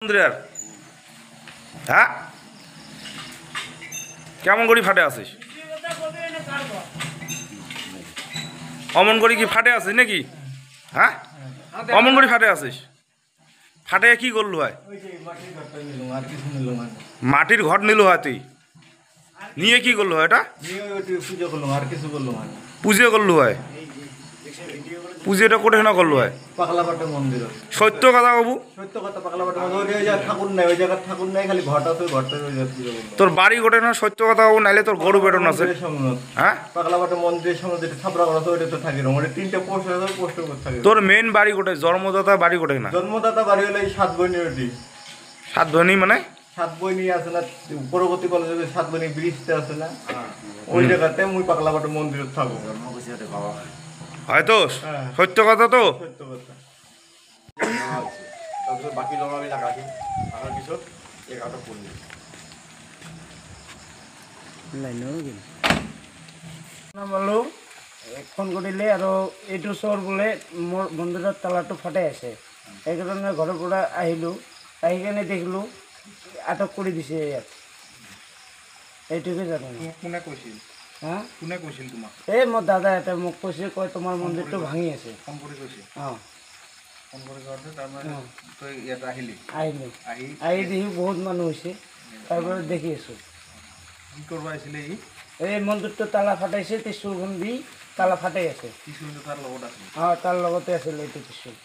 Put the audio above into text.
মন্দিরের হ্যাঁ কেমন করি ফাটে আছিস অমন করি কি ফাটে আছিস নাকি হ্যাঁ অমন করি ফাটে আছিস ফাটে কি করলু হয় মাটির ঘর নিল হয় তুই নিয়ে কি করলু হয় এটা পুজো করলু হয় পুজোটা কোটে না করলু হয় পাগলাবাটা মন্দির সত্য কথা বাবু সত্য কথা পাগলাবাটা মন্দির ওই জায়গা ঠাকুর নাই ওই জায়গা ঠাকুর নাই খালি ঘরটা আছে ঘরটা ওই জায়গা পুজো করলো তোর বাড়ি গোটে না সত্য কথা বাবু নাইলে তোর গরু বেটন আছে হ্যাঁ পাগলাবাটা মন্দিরের সামনে যেটা ছাপড়া করা আছে ওইটা তো থাকে না ওটা তিনটা পোস্ট আছে পোস্টের উপর থাকে তোর মেন বাড়ি গোটে জন্মদাতা বাড়ি গোটে না জন্মদাতা বাড়ি হলো এই সাত বইনি ওটি সাত ধনী মানে সাত বইনি আছে না পরবর্তী কলেজে সাত বইনি ব্রিজতে আছে না ওই জায়গাতে মুই পাগলাবাটা মন্দিরে থাকবো হয়তো সত্য কথা তো সত্য কথা তাৰপিছত বাকী লগাবি লাগাবি আহাৰ পিছত এঘাৰটা পঢ়িবি নামালো ফোন কৰিলে আৰু এইটো চোৰ বোলে মোৰ মন্দিৰৰ তালাটো ফাটাই আছে সেইকাৰণে ঘৰৰ পৰা আহিলোঁ আহি কিনে দেখিলোঁ আটক কৰি দিছে ইয়াত এইটোকে জানো কোনে কৈছিল হা কোনে কৈছিল তোমাক এই মোৰ দাদা এটা মোক কৈছে কয় তোমাৰ মন্দিৰটো ভাঙি আছে ফোন কৰি কৈছিল অঁ ফোন কৰি কওঁতে তাৰমানে তই ইয়াত আহিলি আহিলোঁ আহি আহি দেখি বহুত মানুহ হৈছে তাৰপৰা দেখি আছোঁ কি কৰিব আহিছিলে ই এই মন্দিৰটো তালা ফাটাইছে ত্ৰিশূলখন দি তালা ফাটাই আছে কিছু তাৰ লগত আছিল অঁ তাৰ লগতে আছিল এইটো ত্ৰিশূল